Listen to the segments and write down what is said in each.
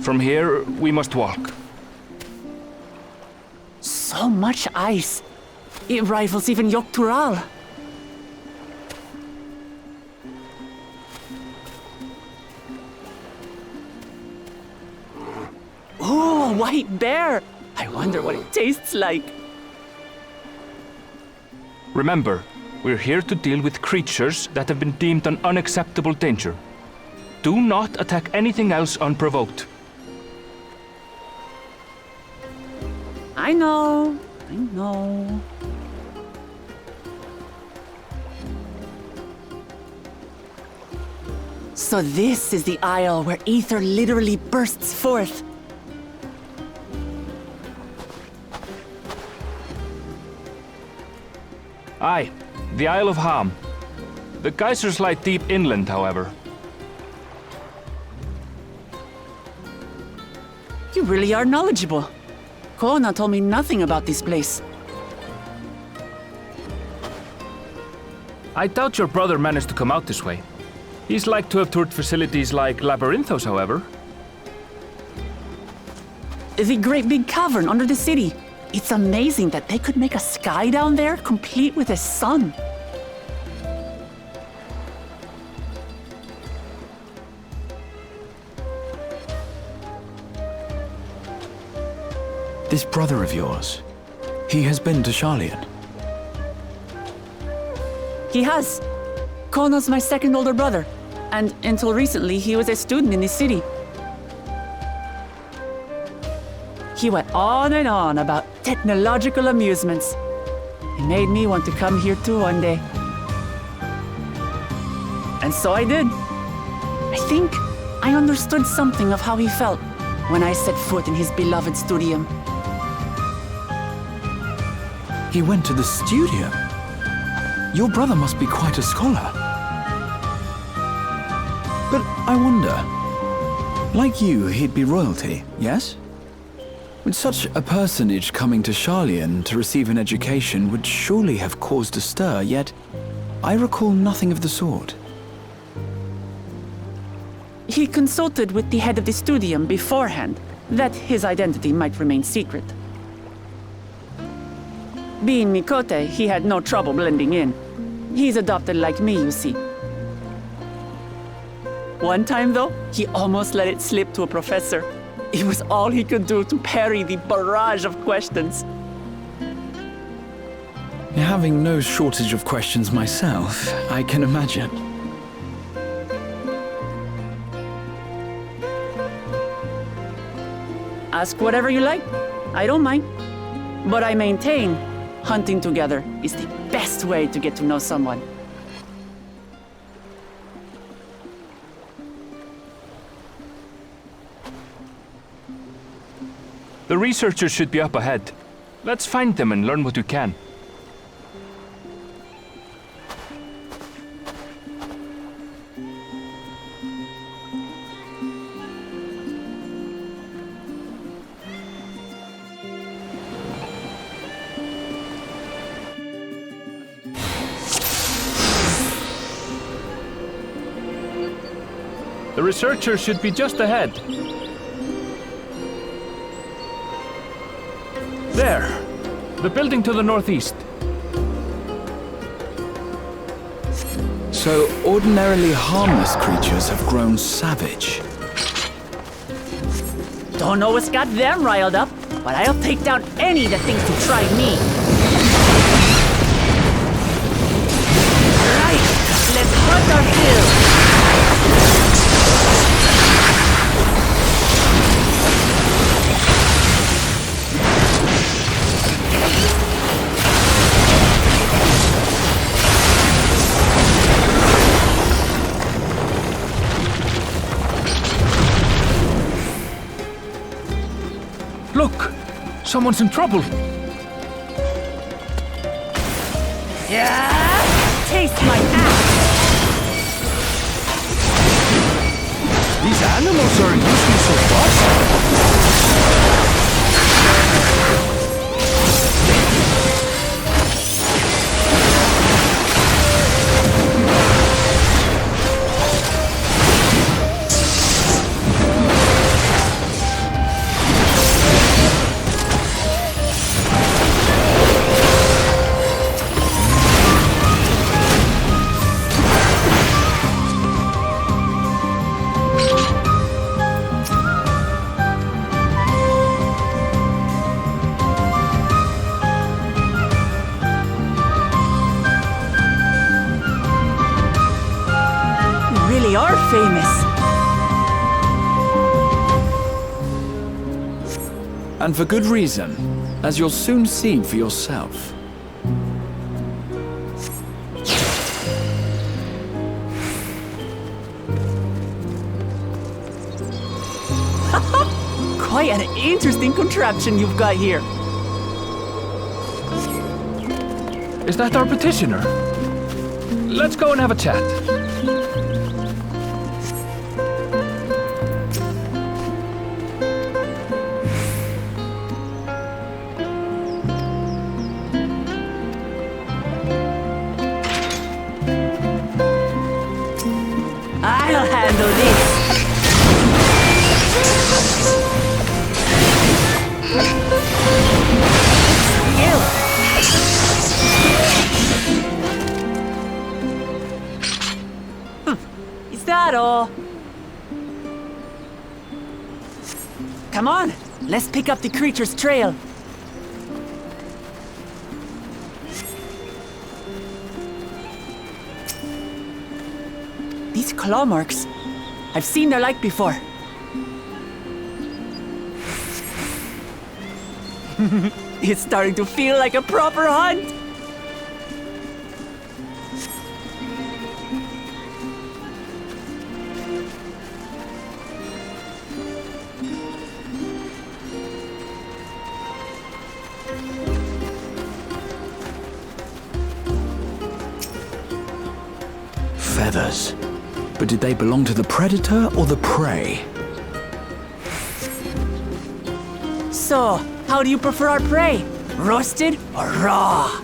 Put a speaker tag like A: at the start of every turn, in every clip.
A: From here, we must walk.
B: So much ice. It rivals even Yogg-Tural. Ooh, a white bear! I wonder what it tastes like.
A: Remember, we're here to deal with creatures that have been deemed an unacceptable danger. Do not attack anything else unprovoked.
B: I know. I know. So this is the isle where ether literally bursts forth.
A: Aye, the Isle of Ham. The geysers lie deep inland, however.
B: You really are knowledgeable. Kona told me nothing about this place.
A: I doubt your brother managed to come out this way. He's like to have toured facilities like Labyrinthos, however.
B: The great big cavern under the city. It's amazing that they could make a sky down there complete with a sun.
C: This brother of yours, he has been to Sharlayan.
B: He has. Kona's my second older brother, and until recently he was a student in this city. He went on and on about technological amusements. It made me want to come here too one day. And so I did. I think I understood something of how he felt when I set foot in his beloved studium.
C: He went to the studio? Your brother must be quite a scholar. But I wonder, like you, he'd be royalty, yes? With such a personage coming to Sharlayan to receive an education would surely have caused a stir, yet I recall nothing of the sort.
B: He consulted with the head of the studium beforehand, that his identity might remain secret. Being Mikote, he had no trouble blending in. He's adopted like me, you see. One time, though, he almost let it slip to a professor. It was all he could do to parry the barrage of questions.
C: Having no shortage of questions myself, I can imagine.
B: Ask whatever you like. I don't mind. But I maintain, hunting together is the best way to get to know someone.
A: The researchers should be up ahead. Let's find them and learn what we can. The researchers should be just ahead. There! The building to the northeast.
C: So ordinarily harmless creatures have grown savage.
B: Don't know what's got them riled up, but I'll take down any that thinks to try me. Right, let's hunt our fill.
A: Look! Someone's in trouble!
B: Yeah! Taste my axe!
A: These animals are usually so fast!
C: And for good reason, as you'll soon see for yourself.
B: Quite an interesting contraption you've got here.
A: Is that our petitioner? Let's go and have a chat.
B: I'll handle this. Is that all? Come on, let's pick up the creature's trail. These claw marks, I've seen their like before. It's starting to feel like a proper hunt.
C: Feathers. But did they belong to the predator or the prey?
B: So, how do you prefer our prey? Roasted or raw?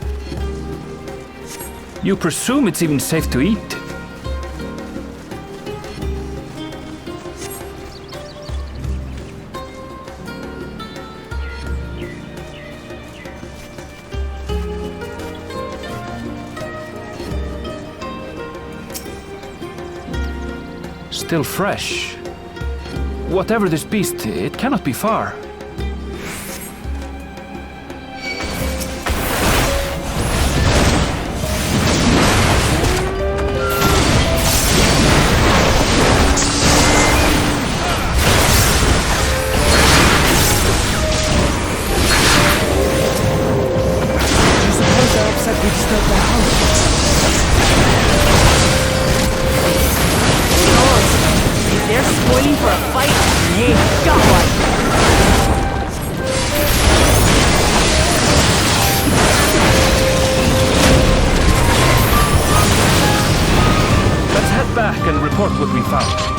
A: You presume it's even safe to eat? Still fresh. Whatever this beast, it cannot be far.
B: They're spoiling for a fight. Hey, got one.
A: Let's head back and report what we found.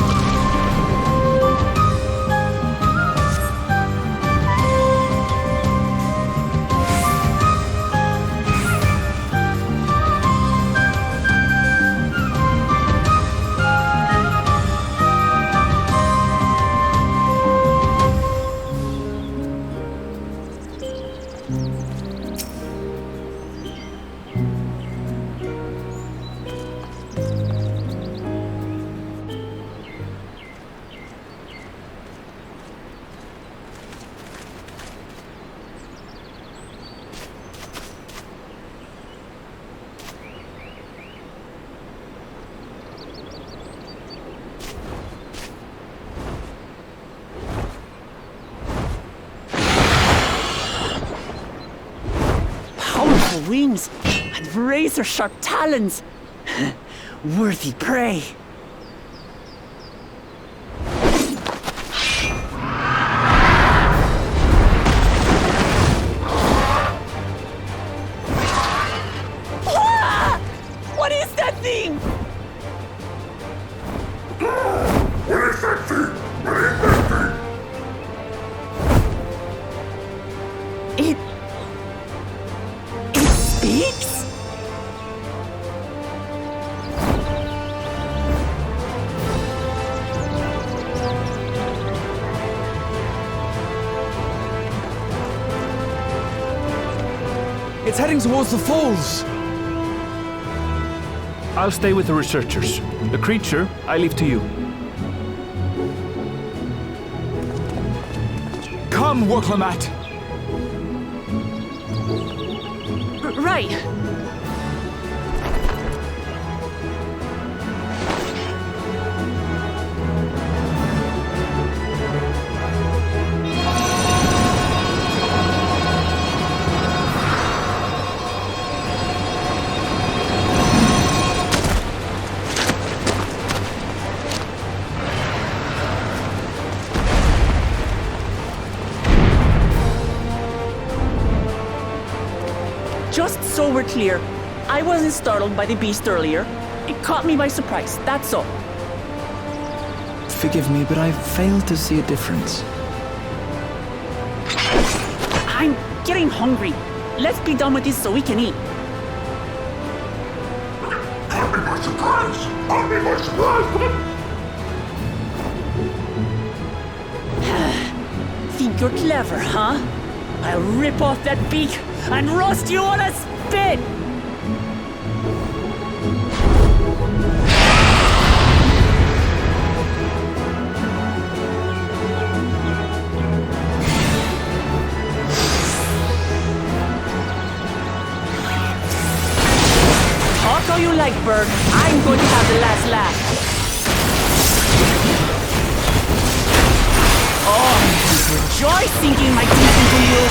B: Powerful wings and razor-sharp talons. Worthy prey. Ah! What is that thing?
D: What is that thing? What is that thing?
B: It speaks?
C: It's heading towards the falls!
A: I'll stay with the researchers. The creature, I leave to you.
C: Come, Wuk Lamat!
B: Right. so we're clear, I wasn't startled by the beast earlier. It caught me by surprise, that's all.
C: Forgive me, but I fail to see a difference.
B: I'm getting hungry. Let's be done with this so we can eat.
D: Caught me by surprise! Caught me by surprise!
B: Think you're clever, huh? I'll rip off that beak and roast you on a spit! Talk all you like, bird. I'm going to have the last laugh. Oh, rejoice sinking my teeth into you!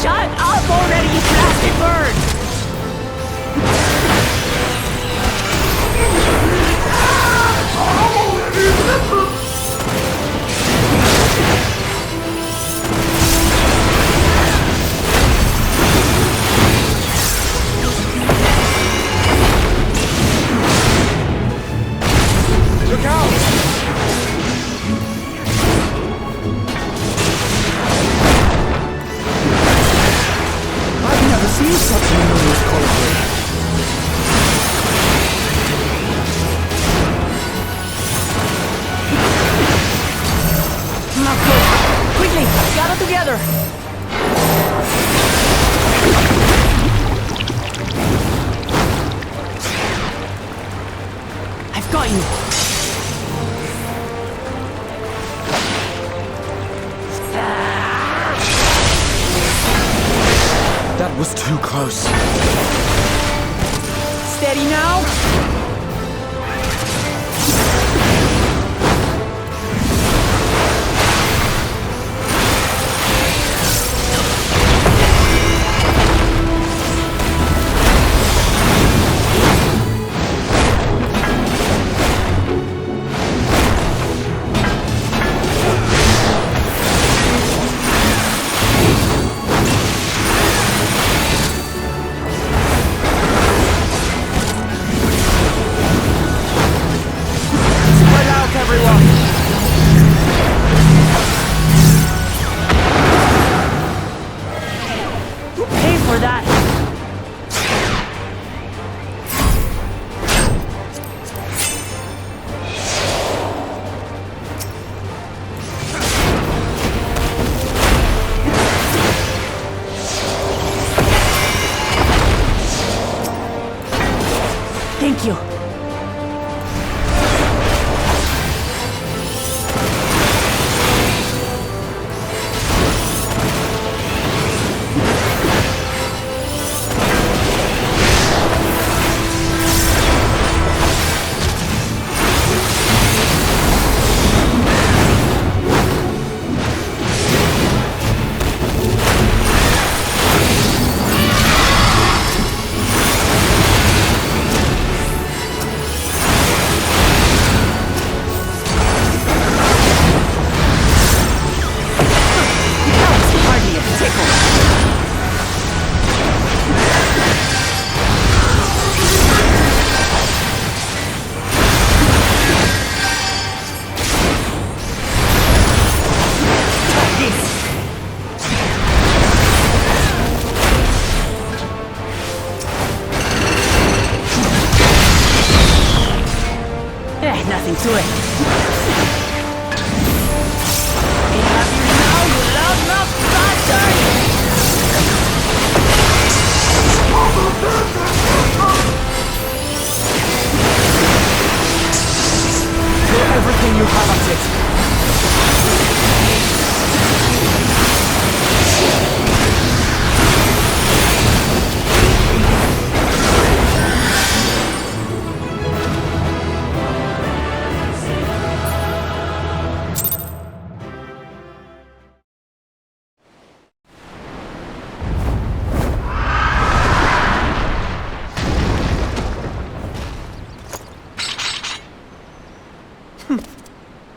B: Shut up already, you blasted bird!
E: Look out!
C: I've never seen such numerous colony.
B: Not good. Quickly, gather together. I've got you.
C: That was too close.
B: Steady now. Thank you. Nothing to it. Be happy now, you loudmouth bastard!
E: Throw everything you have at it.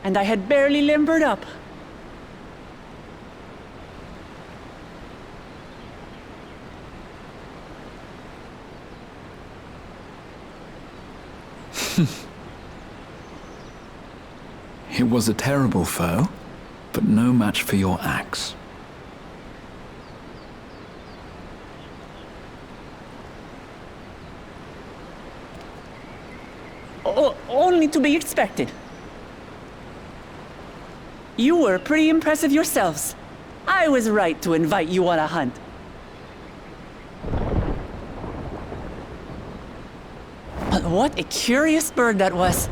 B: and I had barely limbered up.
C: It was a terrible foe, but no match for your axe.
B: Only to be expected. You were pretty impressive yourselves. I was right to invite you on a hunt. But what a curious bird that was.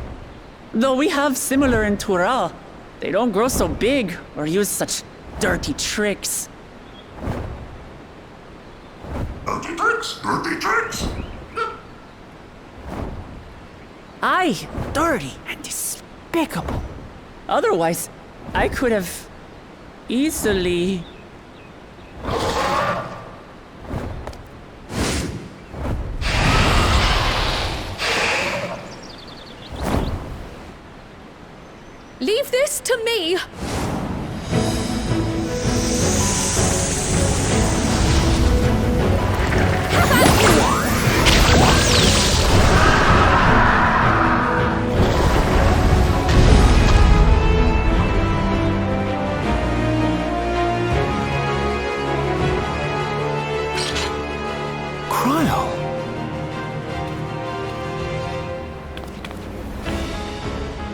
B: Though we have similar in Tural, they don't grow so big or use such dirty tricks.
D: Dirty tricks! Dirty tricks!
B: Aye, dirty and despicable. Otherwise, I could have easily...
F: Leave this to me!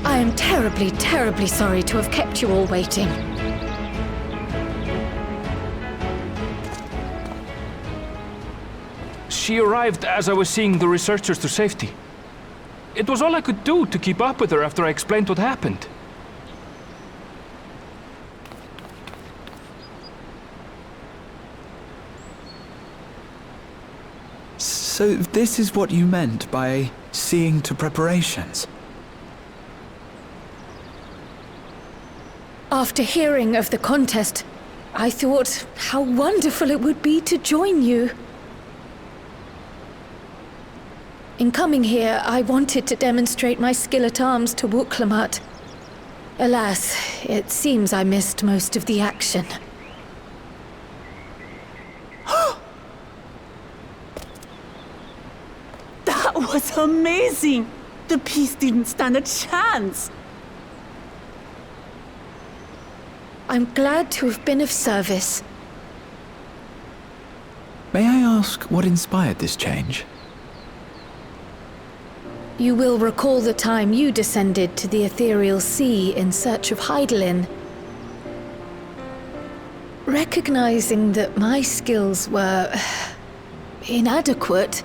F: I am terribly, terribly sorry to have kept you all waiting.
A: She arrived as I was seeing the researchers to safety. It was all I could do to keep up with her after I explained what happened.
C: So this is what you meant by seeing to preparations?
F: After hearing of the contest, I thought how wonderful it would be to join you. In coming here, I wanted to demonstrate my skill at arms to Wuk Lamat. Alas, it seems I missed most of the action.
B: That was amazing! The piece didn't stand a chance!
F: I'm glad to have been of service.
C: May I ask what inspired this change?
F: You will recall the time you descended to the ethereal sea in search of Heidelin. Recognizing that my skills were inadequate,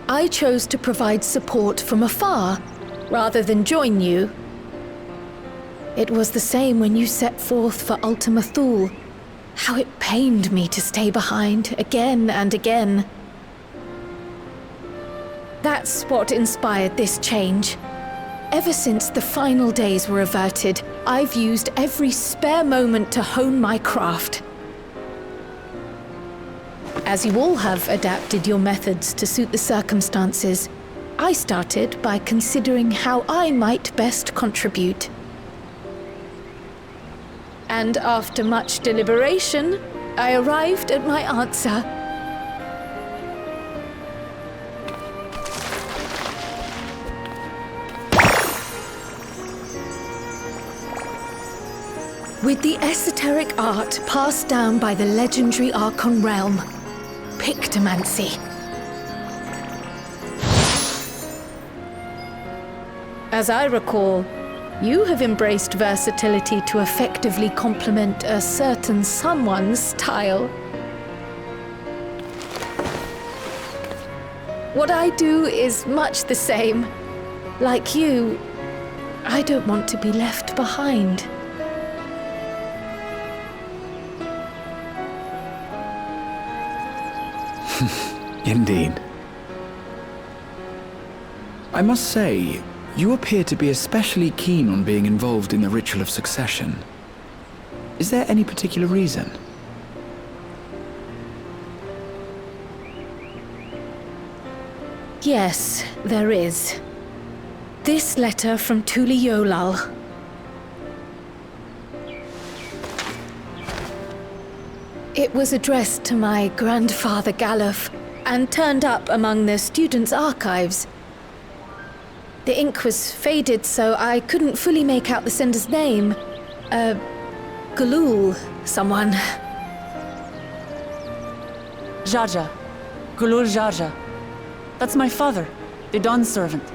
F: I chose to provide support from afar, rather than join you. It was the same when you set forth for Ultima Thule. How it pained me to stay behind, again and again. That's what inspired this change. Ever since the final days were averted, I've used every spare moment to hone my craft. As you all have adapted your methods to suit the circumstances, I started by considering how I might best contribute. And after much deliberation, I arrived at my answer. With the esoteric art passed down by the legendary Archon realm, Pictomancy. As I recall, you have embraced versatility to effectively complement a certain someone's style. What I do is much the same. Like you, I don't want to be left behind.
C: Indeed. I must say, you appear to be especially keen on being involved in the ritual of succession. Is there any particular reason?
F: Yes, there is. This letter from Tuli Yolal. It was addressed to my grandfather Galuf and turned up among the students' archives. The ink was faded, so I couldn't fully make out the sender's name. Galul, someone.
B: Jaja. Gulul Jaja. That's my father, the Dawn servant.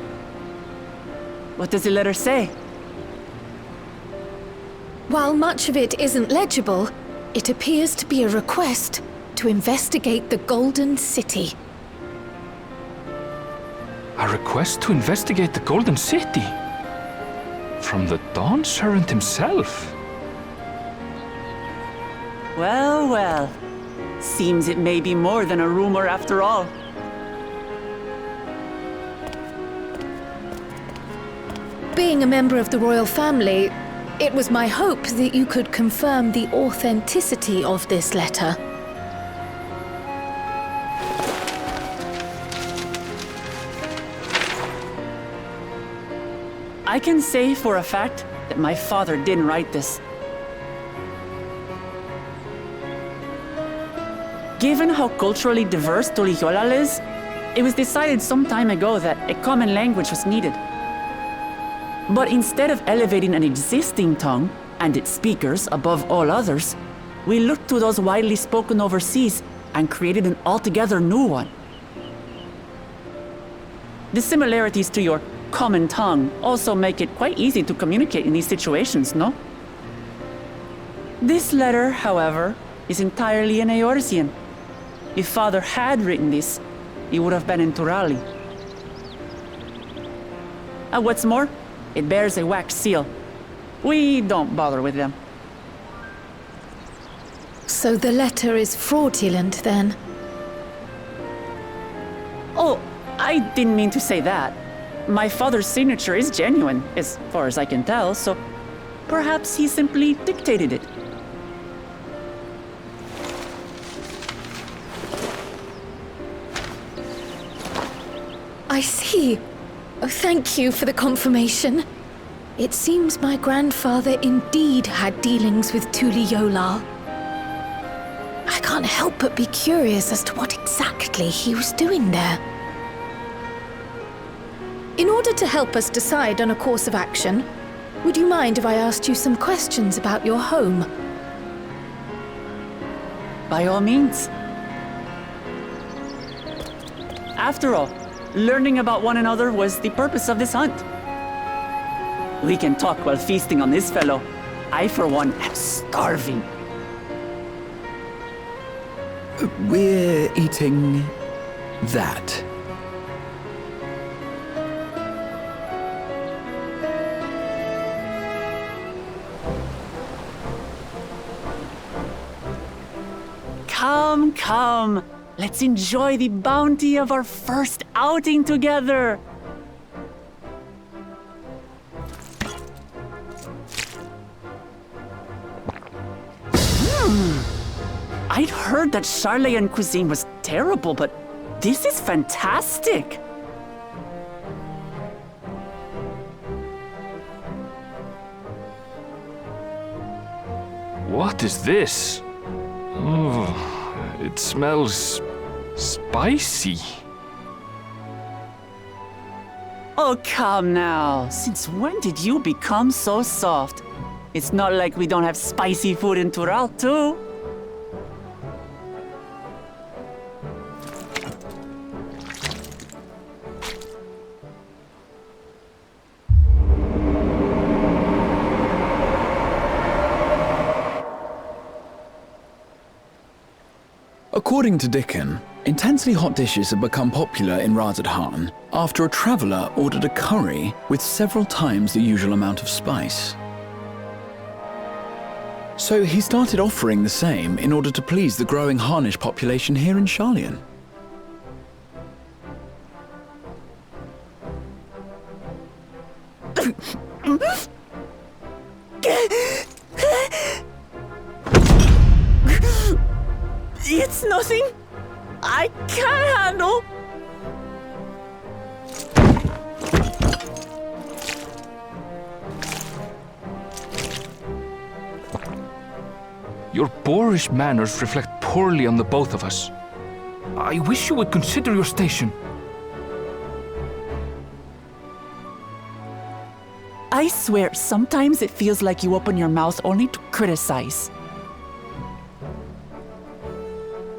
B: What does the letter say?
F: While much of it isn't legible, it appears to be a request to investigate the Golden City.
A: A request to investigate the Golden City? From the Dawn Servant himself?
B: Well, well. Seems it may be more than a rumor after all.
F: Being a member of the royal family, it was my hope that you could confirm the authenticity of this letter.
B: I can say for a fact that my father didn't write this. Given how culturally diverse Tuliyollal is, it was decided some time ago that a common language was needed. But instead of elevating an existing tongue and its speakers above all others, we looked to those widely spoken overseas and created an altogether new one. The similarities to your common tongue also make it quite easy to communicate in these situations, no? This letter, however, is entirely in Eorzean. If Father had written this, it would have been in Turali. And what's more, it bears a wax seal. We don't bother with them.
F: So the letter is fraudulent, then?
B: Oh, I didn't mean to say that. My father's signature is genuine, as far as I can tell, so perhaps he simply dictated it.
F: I see. Oh, thank you for the confirmation. It seems my grandfather indeed had dealings with Tuliyollal. I can't help but be curious as to what exactly he was doing there. In order to help us decide on a course of action, would you mind if I asked you some questions about your home?
B: By all means. After all, learning about one another was the purpose of this hunt. We can talk while feasting on this fellow. I, for one, am starving.
C: We're eating that.
B: Come, come. Let's enjoy the bounty of our first outing together. I'd heard that Charlayan cuisine was terrible, but this is fantastic.
A: What is this? Oh, it smells spicy.
B: Oh, come now. Since when did you become so soft? It's not like we don't have spicy food in Tural, too.
C: According to Dickon, intensely hot dishes have become popular in Razadhan after a traveller ordered a curry with several times the usual amount of spice. So he started offering the same in order to please the growing Harnish population here in Sharlayan.
B: It's nothing I can't handle.
A: Your boorish manners reflect poorly on the both of us. I wish you would consider your station.
B: I swear, sometimes it feels like you open your mouth only to criticize.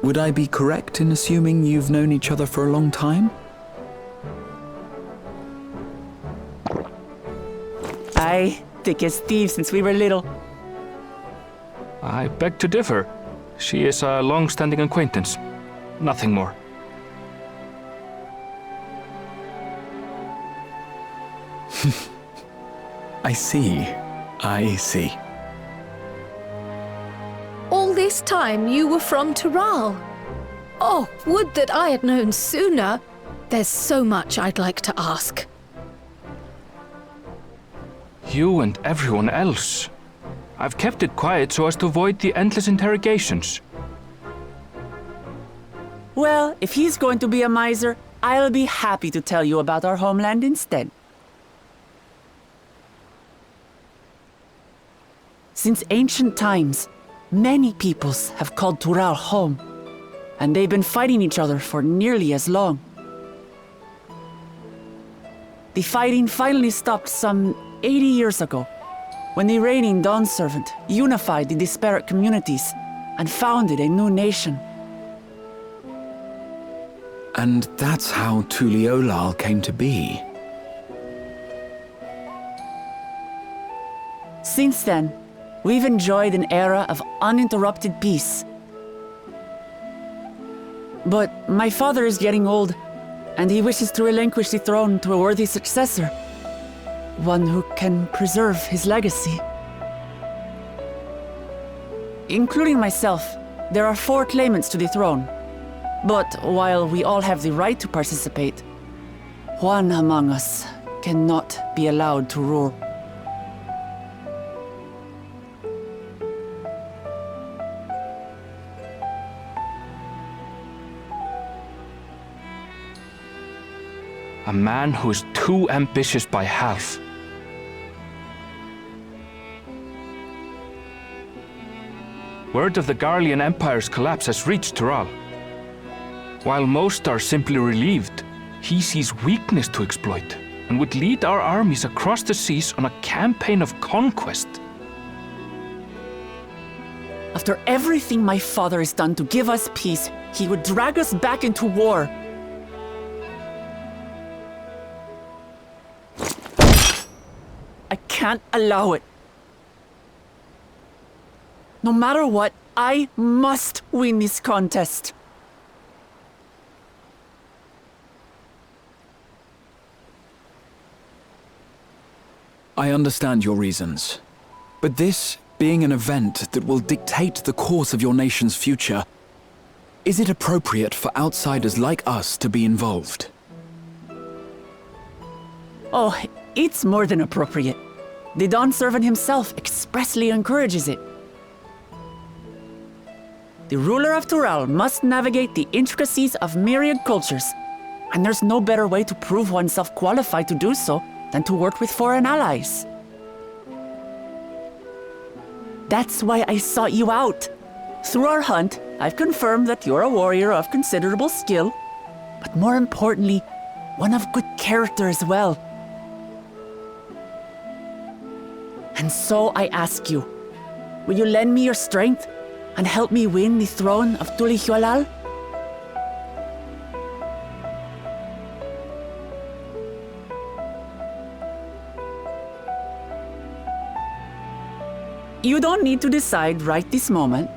C: Would I be correct in assuming you've known each other for a long time?
B: Aye, thick as thieves since we were little.
A: I beg to differ. She is a long-standing acquaintance. Nothing more.
C: I see. I see.
F: All this time you were from Tural. Oh, would that I had known sooner. There's so much I'd like to ask.
A: You and everyone else. I've kept it quiet so as to avoid the endless interrogations.
B: Well, if he's going to be a miser, I'll be happy to tell you about our homeland instead. Since ancient times, many peoples have called Tural home, and they've been fighting each other for nearly as long. The fighting finally stopped some 80 years ago, when the reigning Dawn Servant unified the disparate communities and founded a new nation.
C: And that's how Tuliolal came to be.
B: Since then, we've enjoyed an era of uninterrupted peace. But my father is getting old, and he wishes to relinquish the throne to a worthy successor. One who can preserve his legacy. Including myself, there are 4 claimants to the throne. But while we all have the right to participate, one among us cannot be allowed to rule.
A: A man who is too ambitious by half. Word of the Garlean Empire's collapse has reached Tural. While most are simply relieved, he sees weakness to exploit and would lead our armies across the seas on a campaign of conquest.
B: After everything my father has done to give us peace, he would drag us back into war. I can't allow it. No matter what, I must win this contest.
C: I understand your reasons. But this being an event that will dictate the course of your nation's future, is it appropriate for outsiders like us to be involved?
B: Oh, it's more than appropriate. The Dawn Servant himself expressly encourages it. The ruler of Tural must navigate the intricacies of myriad cultures, and there's no better way to prove oneself qualified to do so than to work with foreign allies. That's why I sought you out. Through our hunt, I've confirmed that you're a warrior of considerable skill, but more importantly, one of good character as well. And so I ask you, will you lend me your strength and help me win the throne of Tulihualal? You don't need to decide right this moment.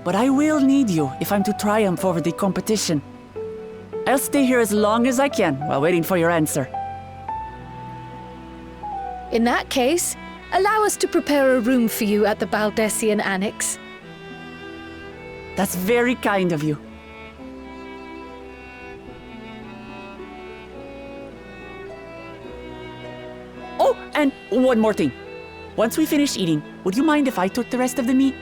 B: But I will need you if I'm to triumph over the competition. I'll stay here as long as I can while waiting for your answer.
F: In that case, allow us to prepare a room for you at the Baldessian Annex.
B: That's very kind of you. Oh, and one more thing. Once we finish eating, would you mind if I took the rest of the meat?